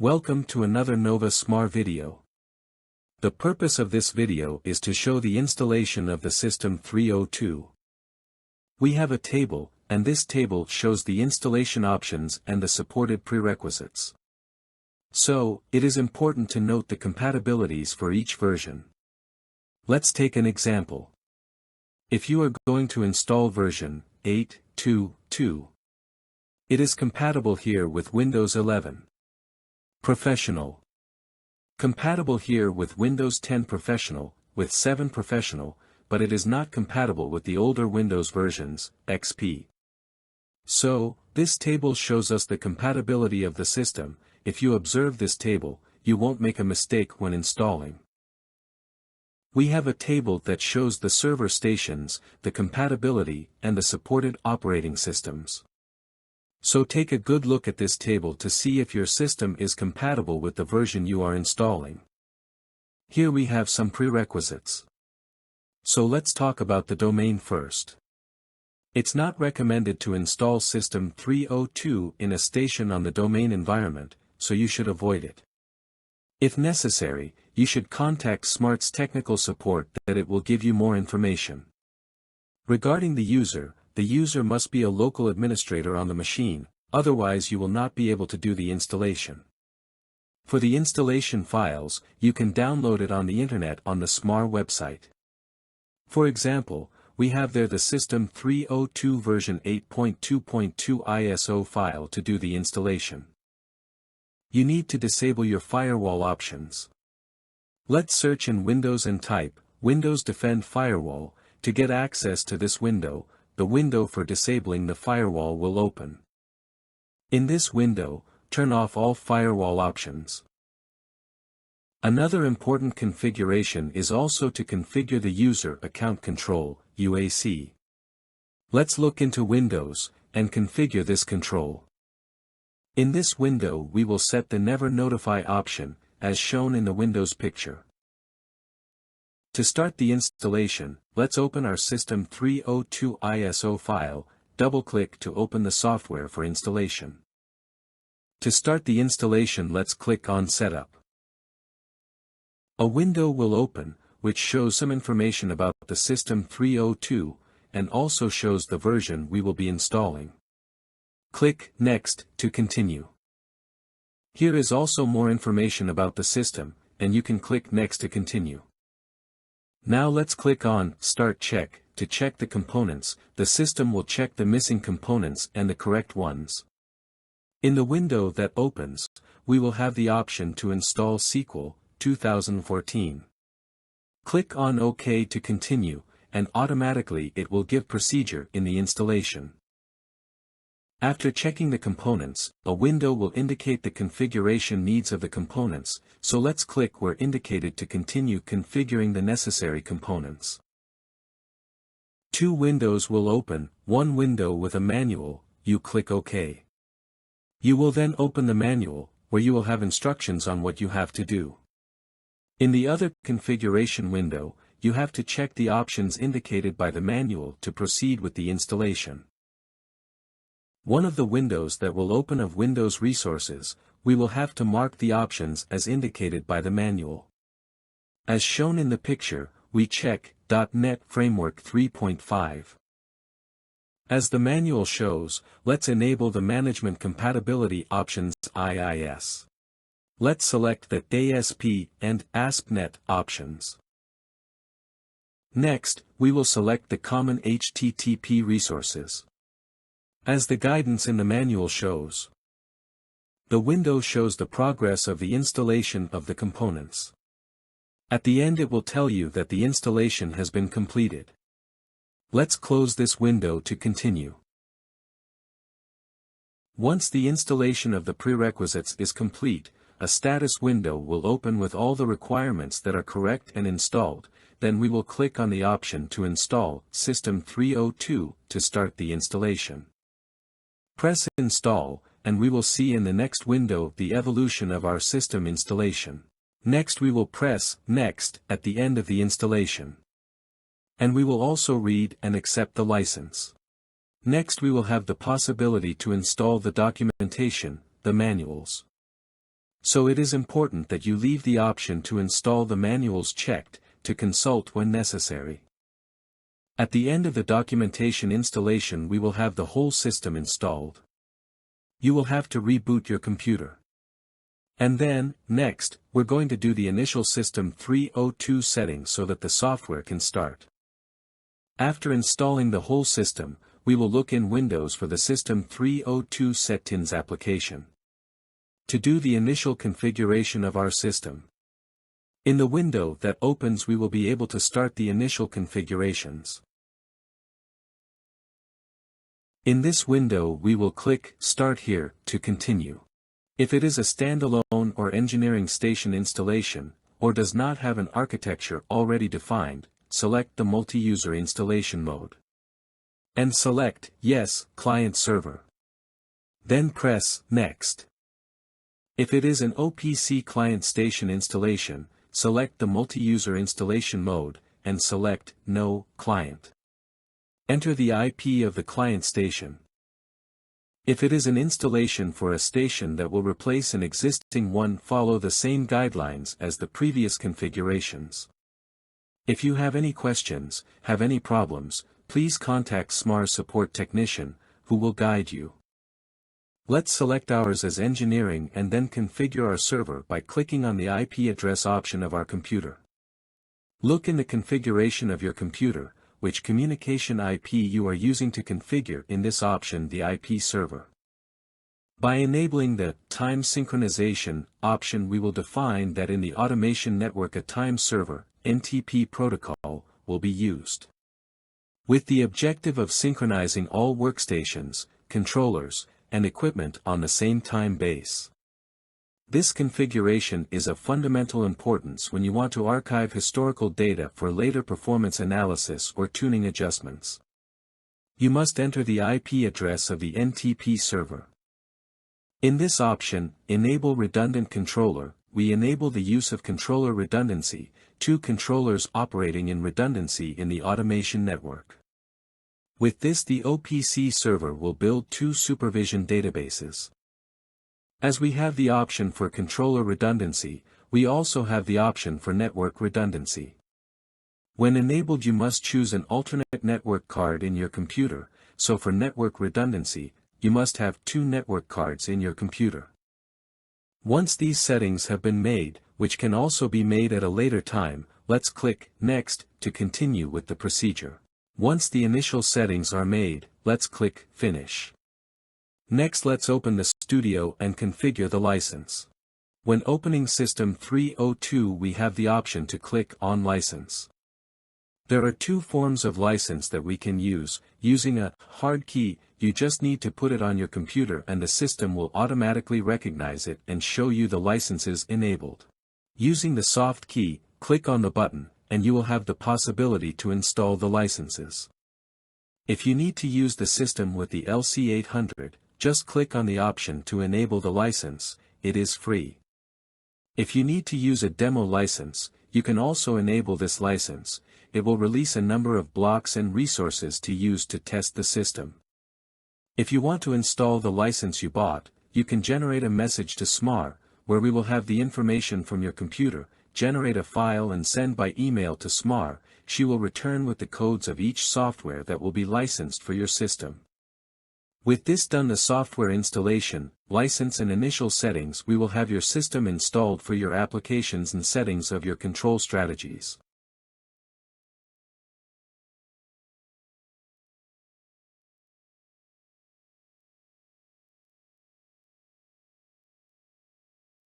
Welcome to another Nova Smart video. The purpose of this video is to show the installation of the System 302. We have a table, and this table shows the installation options and the supported prerequisites. So, it is important to note the compatibilities for each version. Let's take an example. If you are going to install version 8.2.2, it is compatible here with Windows 11. Professional. Compatible here with Windows 10 Professional, with 7 Professional, but it is not compatible with the older Windows versions, XP. So, this table shows us the compatibility of the system. If you observe this table, you won't make a mistake when installing. We have a table that shows the server stations, the compatibility, and the supported operating systems. So take a good look at this table to see if your system is compatible with the version you are installing. Here we have some prerequisites. So let's talk about the domain first. It's not recommended to install System 302 in a station on the domain environment, so you should avoid it. If necessary, you should contact Smart's technical support that it will give you more information. Regarding the user must be a local administrator on the machine, otherwise you will not be able to do the installation. For the installation files, you can download it on the internet on the SMAR website. For example, we have there the System 302 version 8.2.2 ISO file to do the installation. You need to disable your firewall options. Let's search in Windows and type Windows Defend Firewall. To get access to this window, the window for disabling the firewall will open. In this window, turn off all firewall options. Another important configuration is also to configure the User Account Control, UAC. Let's look into Windows, and configure this control. In this window we will set the Never Notify option, as shown in the Windows picture. To start the installation, let's open our System 302 ISO file, double-click to open the software for installation. To start the installation, let's click on Setup. A window will open, which shows some information about the System 302, and also shows the version we will be installing. Click Next to continue. Here is also more information about the system, and you can click Next to continue. Now let's click on Start Check. To check the components, the system will check the missing components and the correct ones. In the window that opens, we will have the option to install SQL 2014. Click on OK to continue, and automatically it will give procedure in the installation. After checking the components, a window will indicate the configuration needs of the components, so let's click where indicated to continue configuring the necessary components. Two windows will open, one window with a manual, you click OK. You will then open the manual, where you will have instructions on what you have to do. In the other configuration window, you have to check the options indicated by the manual to proceed with the installation. One of the windows that will open of Windows Resources, we will have to mark the options as indicated by the manual. As shown in the picture, we check .NET Framework 3.5. As the manual shows, let's enable the Management Compatibility options IIS. Let's select the ASP and ASP.NET options. Next, we will select the Common HTTP resources. As the guidance in the manual shows, the window shows the progress of the installation of the components. At the end it will tell you that the installation has been completed. Let's close this window to continue. Once the installation of the prerequisites is complete, a status window will open with all the requirements that are correct and installed. Then we will click on the option to install System 302 to start the installation. Press Install, and we will see in the next window the evolution of our system installation. Next we will press Next at the end of the installation. And we will also read and accept the license. Next we will have the possibility to install the documentation, the manuals. So it is important that you leave the option to install the manuals checked, to consult when necessary. At the end of the documentation installation we will have the whole system installed. You will have to reboot your computer. And then, next, we're going to do the initial System 302 settings so that the software can start. After installing the whole system, we will look in Windows for the System 302 Settings application. To do the initial configuration of our system. In the window that opens we will be able to start the initial configurations. In this window we will click Start Here to continue. If it is a standalone or engineering station installation, or does not have an architecture already defined, select the multi-user installation mode. And select Yes, Client Server. Then press Next. If it is an OPC client station installation, select the multi-user installation mode, and select No, Client. Enter the IP of the client station. If it is an installation for a station that will replace an existing one, follow the same guidelines as the previous configurations. If you have any questions, have any problems, please contact SMAR support technician, who will guide you. Let's select ours as engineering and then configure our server by clicking on the IP address option of our computer. Look in the configuration of your computer, which communication IP you are using to configure in this option the IP server. By enabling the Time Synchronization option we will define that in the automation network a time server, NTP protocol, will be used. With the objective of synchronizing all workstations, controllers, and equipment on the same time base. This configuration is of fundamental importance when you want to archive historical data for later performance analysis or tuning adjustments. You must enter the IP address of the NTP server. In this option, Enable Redundant Controller, we enable the use of controller redundancy, two controllers operating in redundancy in the automation network. With this the OPC server will build two supervision databases. As we have the option for controller redundancy, we also have the option for network redundancy. When enabled you must choose an alternate network card in your computer, so for network redundancy, you must have two network cards in your computer. Once these settings have been made, which can also be made at a later time, let's click Next to continue with the procedure. Once the initial settings are made, let's click Finish. Next let's open the Studio and configure the license. When opening System 302 we have the option to click on License. There are two forms of license that we can use. Using a hard key, you just need to put it on your computer and the system will automatically recognize it and show you the licenses enabled. Using the soft key, click on the button, and you will have the possibility to install the licenses. If you need to use the system with the LC800, just click on the option to enable the license, it is free. If you need to use a demo license, you can also enable this license, it will release a number of blocks and resources to use to test the system. If you want to install the license you bought, you can generate a message to SMAR, where we will have the information from your computer, generate a file and send by email to SMAR, she will return with the codes of each software that will be licensed for your system. With this done the software installation, license and initial settings we will have your system installed for your applications and settings of your control strategies.